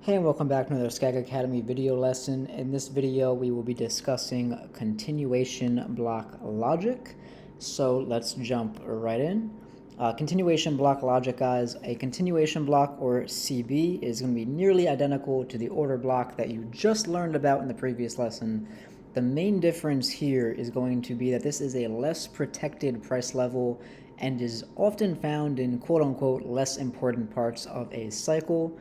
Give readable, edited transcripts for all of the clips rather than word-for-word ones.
Hey, and welcome back to another Skag Academy video lesson. In this video, we will be discussing continuation block logic. So let's jump right in. Continuation block logic, guys. A continuation block, or CB, is going to be nearly identical to the order block that you just learned about in the previous lesson. The main difference here is going to be that this is a less protected price level and is often found in quote-unquote less important parts of a cycle.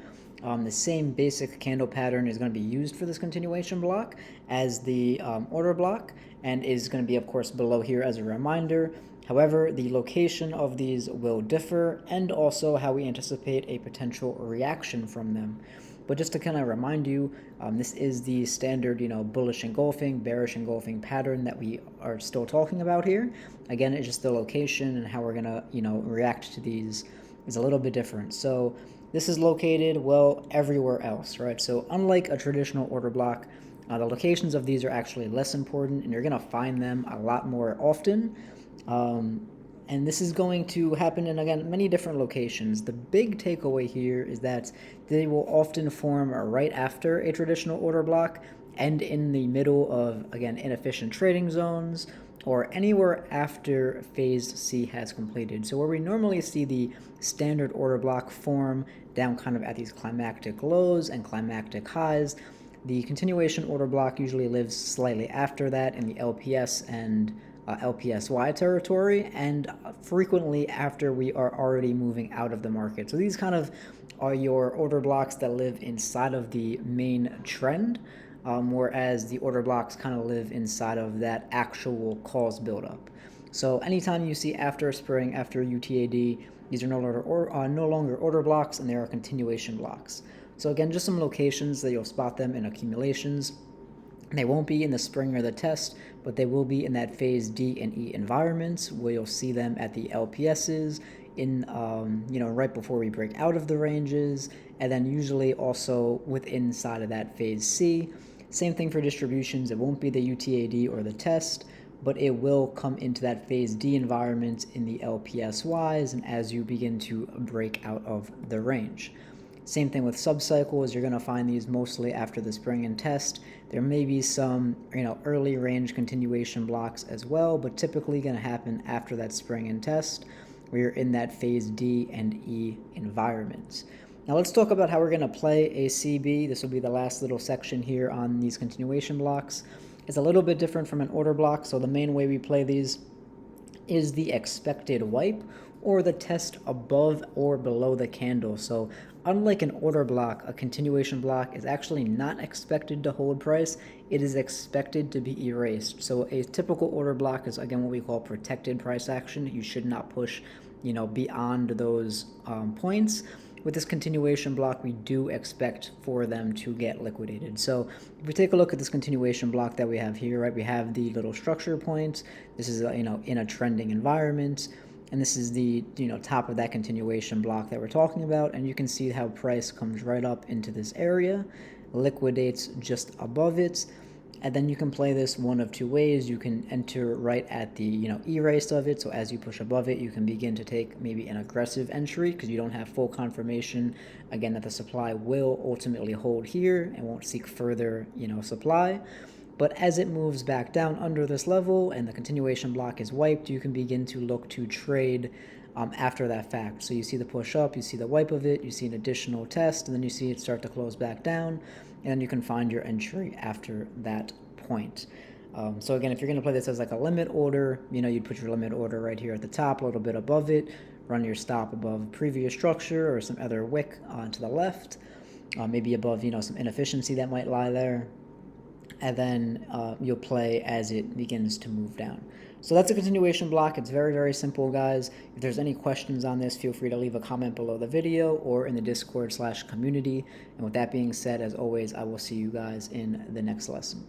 The same basic candle pattern is going to be used for this continuation block as the order block, and is going to be, of course, below here as a reminder. However, the location of these will differ, and also how we anticipate a potential reaction from them. But just to kind of remind you, this is the standard, bullish engulfing, bearish engulfing pattern that we are still talking about here. Again, it's just the location and how we're going to, react to these is a little bit different. So this is located, well, everywhere else, right? So unlike a traditional order block, the locations of these are actually less important, and you're going to find them a lot more often. And this is going to happen in, again, many different locations. The big takeaway here is that they will often form right after a traditional order block and in the middle of, again, inefficient trading zones, or anywhere after phase C has completed. So where we normally see the standard order block form down kind of at these climactic lows and climactic highs, the continuation order block usually lives slightly after that in the LPS and LPSY territory, and frequently after we are already moving out of the market. So these kind of are your order blocks that live inside of the main trend, whereas the order blocks kind of live inside of that actual calls buildup. So anytime you see after spring, after UTAD, these are no longer order blocks, and they are continuation blocks. So again, just some locations that you'll spot them in accumulations. They won't be in the spring or the test, but they will be in that phase D and E environments, where you'll see them at the LPSs in, right before we break out of the ranges, and then usually also within inside of that phase C. Same thing for distributions. It won't be the UTAD or the test, but it will come into that phase D environment in the LPSYs and as you begin to break out of the range. Same thing with subcycles. You're going to find these mostly after the spring and test. There may be some, early range continuation blocks as well, but typically going to happen after that spring and test, where you're in that phase D and E environment. Now let's talk about how we're going to play a CB. This will be the last little section here on these continuation blocks. It's a little bit different from an order block, so the main way we play these is the expected wipe, or the test above or below the candle. So unlike an order block, a continuation block is actually not expected to hold price. It is expected to be erased. So a typical order block is, again, what we call protected price action. You should not push, beyond those points. With this continuation block, we do expect for them to get liquidated. So if we take a look at this continuation block that we have here, right, we have the little structure points. This is, in a trending environment. And this is the, top of that continuation block that we're talking about. And you can see how price comes right up into this area, liquidates just above it. And then you can play this one of two ways. You can enter right at the, erase of it. So as you push above it, you can begin to take maybe an aggressive entry because you don't have full confirmation, again, that the supply will ultimately hold here and won't seek further, supply. But as it moves back down under this level and the continuation block is wiped, you can begin to look to trade after that fact. So you see the push up, you see the wipe of it, you see an additional test, and then you see it start to close back down, and then you can find your entry after that point. So again, if you're going to play this as like a limit order, you'd put your limit order right here at the top, a little bit above it, run your stop above previous structure or some other wick to the left, maybe above, some inefficiency that might lie there. And then you'll play as it begins to move down. So that's a continuation block. It's very, very simple, guys. If there's any questions on this, feel free to leave a comment below the video or in the Discord/community. And with that being said, as always, I will see you guys in the next lesson.